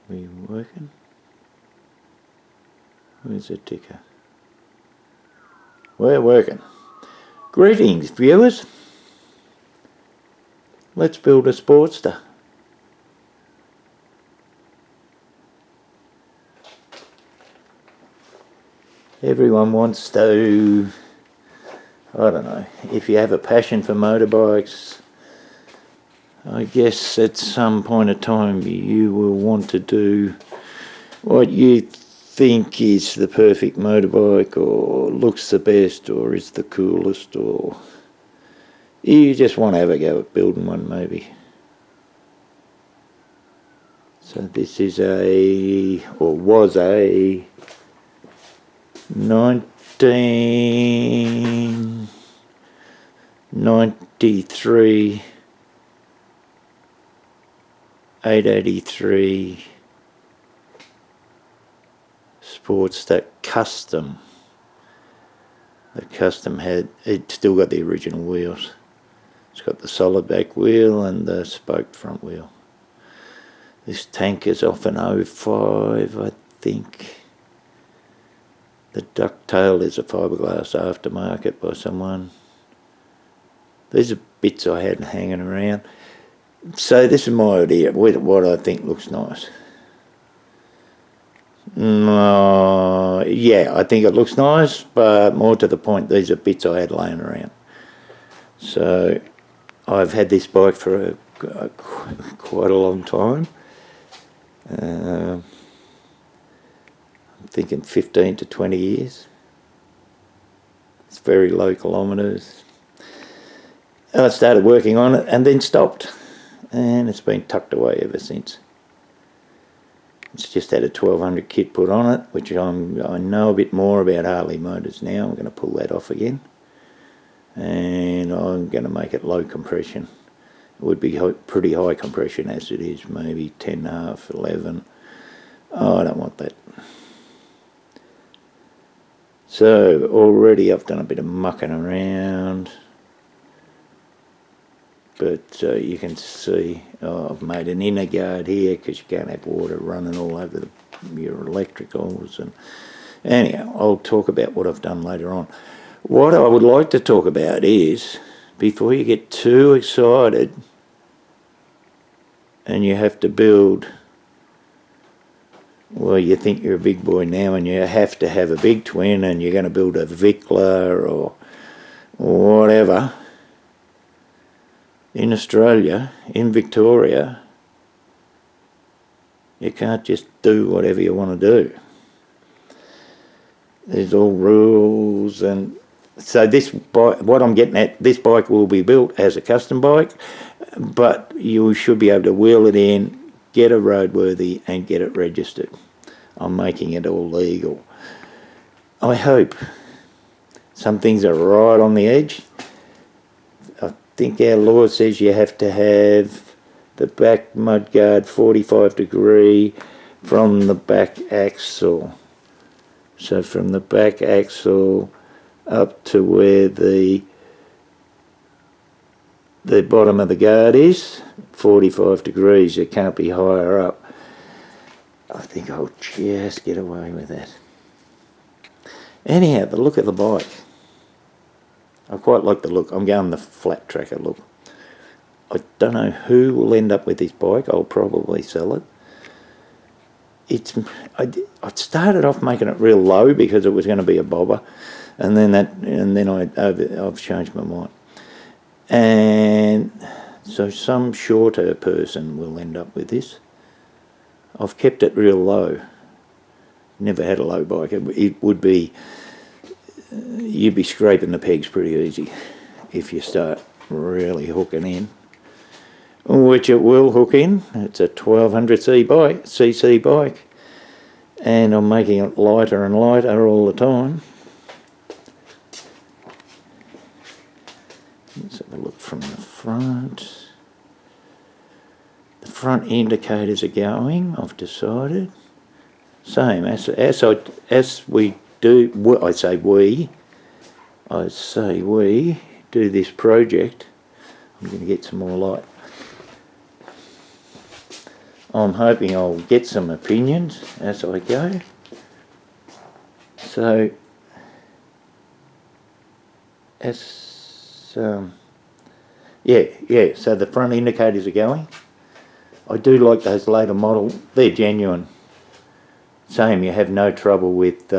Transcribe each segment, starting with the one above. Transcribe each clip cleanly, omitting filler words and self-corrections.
We working? Where's the ticker? We're working. Greetings, viewers. Let's build a Sportster. Everyone wants to, I don't know, if you have a passion for motorbikes, I guess at some point of time you will want to do what you think is the perfect motorbike, or looks the best, or is the coolest, or you just want to have a go at building one maybe. So this is was a 1993 883 Sportster Custom. The Custom it still got the original wheels. It's got the solid back wheel and the spoked front wheel. This tank is off an 05, I think. The ducktail is a fiberglass aftermarket by someone. These are bits I had hanging around. So this is my idea with what I think looks nice. Yeah, I think it looks nice, but more to the point, these are bits I had laying around. So I've had this bike for quite a long time. I'm thinking 15 to 20 years. It's very low kilometres. I started working on it and then stopped, and it's been tucked away ever since. It's just had a 1200 kit put on it, which I know a bit more about Harley motors now. I'm going to pull that off again, and I'm going to make it low compression. It would be pretty high compression as it is, maybe 10.5, 11. Oh, I don't want that. So already I've done a bit of mucking around, but you can see I've made an inner guard here because you can't have water running all over your electricals. And anyhow, I'll talk about what I've done later on. What I would like to talk about is, before you get too excited and you have to build, well, you think you're a big boy now and you have to have a big twin and you're going to build a Vikla or whatever. In Australia, in Victoria, you can't just do whatever you want to do. There's all rules, and so this bike, what I'm getting at, this bike will be built as a custom bike, but you should be able to wheel it in, get it roadworthy, and get it registered. I'm making it all legal. I hope. Some things are right on the edge. I think our law says you have to have the back mudguard 45 degree from the back axle. So from the back axle up to where the bottom of the guard is, 45 degrees. You can't be higher up. I think I'll just get away with that. Anyhow, the look of the bike. I quite like the look. I'm going the flat tracker look. I don't know who will end up with this bike. I'll probably sell it. I started off making it real low because it was going to be a bobber, and then I've changed my mind. And so some shorter person will end up with this. I've kept it real low. Never had a low bike. It would be, you'd be scraping the pegs pretty easy if you start really hooking in, which it will hook in. It's a 1200cc bike, and I'm making it lighter and lighter all the time. Let's have a look from the front. The front indicators are going, I've decided. Same, as we do, I say we do this project. I'm going to get some more light. I'm hoping I'll get some opinions as I go. So, so the front indicators are going. I do like those later models. They're genuine. Same, you have no trouble with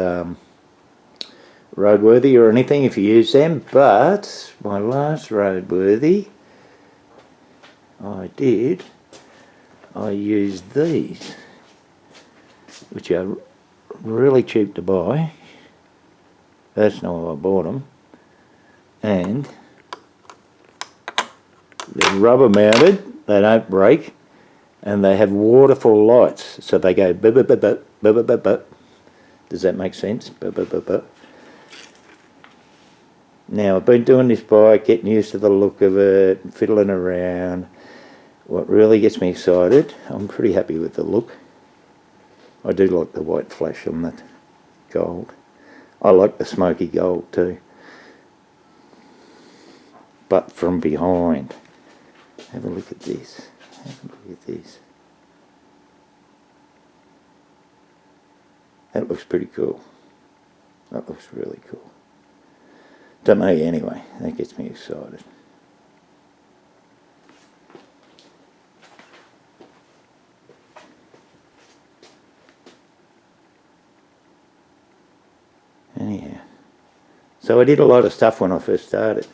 roadworthy or anything if you use them, but my last roadworthy I used these, which are really cheap to buy. That's not why I bought them. And they're rubber mounted, they don't break, and they have waterfall lights, so they go bup bup bup bup bup bup bup. Does that make sense? Bup bup bup bup. Now, I've been doing this bike, getting used to the look of it, fiddling around. What really gets me excited, I'm pretty happy with the look. I do like the white flash on that gold. I like the smoky gold too. But from behind. Have a look at this. Have a look at this. That looks pretty cool. That looks really cool. To me anyway, that gets me excited. Anyhow, so I did a lot of stuff when I first started.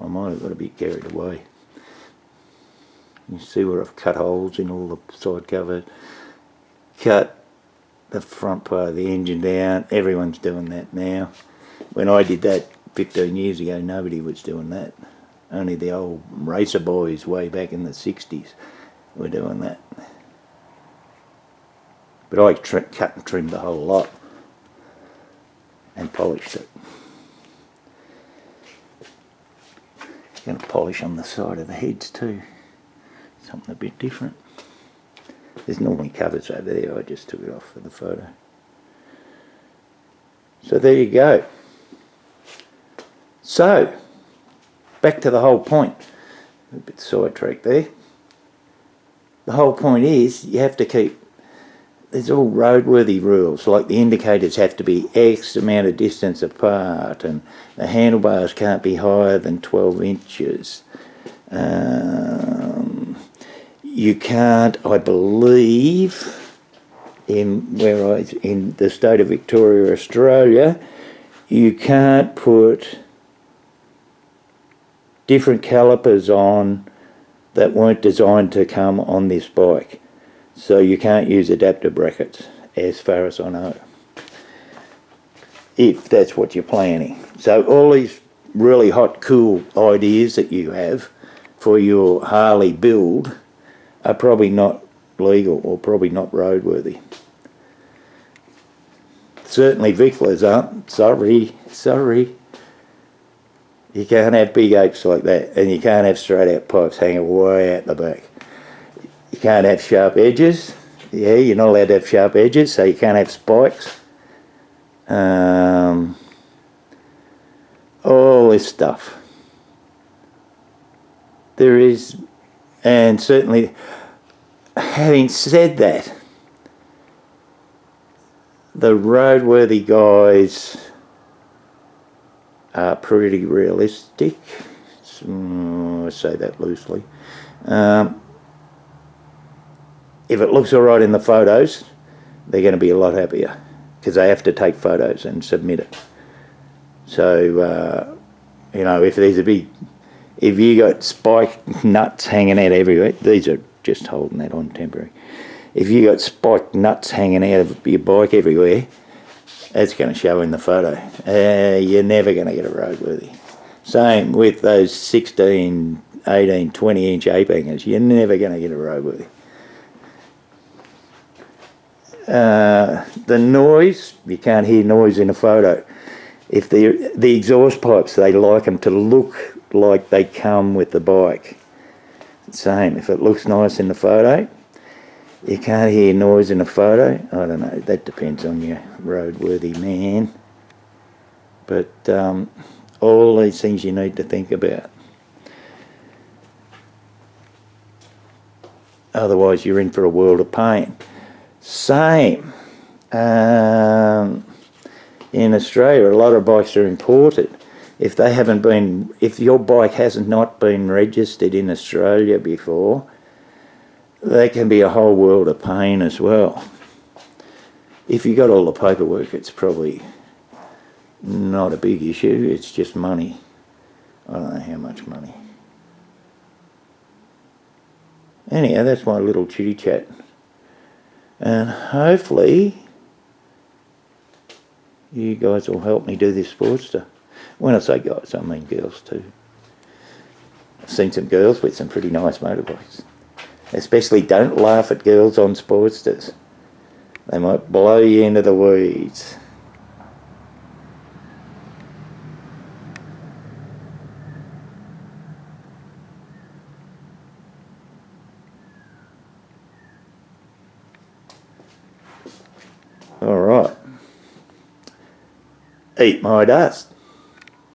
I might have got a bit carried away. You see where I've cut holes in all the side cover, cut the front part of the engine down. Everyone's doing that now. When I did that 15 years ago, nobody was doing that. Only the old racer boys way back in the 60s were doing that. But I cut and trimmed the whole lot and polished it. Going to polish on the side of the heads too. Something a bit different. There's normally covers over there, I just took it off for the photo. So there you go. So, back to the whole point. A bit sidetracked there. The whole point is you have to keep, there's all roadworthy rules, like the indicators have to be X amount of distance apart and the handlebars can't be higher than 12 inches. You can't, I believe, in the state of Victoria, Australia, you can't put different calipers on that weren't designed to come on this bike. So you can't use adapter brackets, as far as I know, if that's what you're planning. So all these really hot, cool ideas that you have for your Harley build are probably not legal or probably not roadworthy. Certainly Vicklers aren't. Sorry. You can't have big apes like that, and you can't have straight out pipes hanging way out the back. You can't have sharp edges. Yeah, you're not allowed to have sharp edges, so you can't have spikes. All this stuff. There is, and certainly, having said that, the roadworthy guys are pretty realistic. I say that loosely. If it looks alright in the photos, they're going to be a lot happier because they have to take photos and submit it. So, you know, if there's a big, if you got spiked nuts hanging out everywhere, these are just holding that on temporary. If you got spiked nuts hanging out of your bike everywhere, that's going to show in the photo. You're never going to get a roadworthy. Same with those 16, 18, 20 inch ape hangers. You're never going to get a roadworthy. The noise, you can't hear noise in a photo. If the exhaust pipes, they like them to look like they come with the bike. Same, if it looks nice in the photo, you can't hear noise in a photo. I don't know, that depends on your roadworthy man. But all these things you need to think about. otherwise you're in for a world of pain. Same. In Australia, a lot of bikes are imported. If your bike hasn't not been registered in Australia before, that can be a whole world of pain as well. If you got all the paperwork, it's probably not a big issue. It's just money. I don't know how much money. Anyhow, that's my little chitty chat. And hopefully you guys will help me do this Sportster. When I say guys, I mean girls too. I've seen some girls with some pretty nice motorbikes. Especially don't laugh at girls on Sportsters. They might blow you into the weeds. All right. Eat my dust.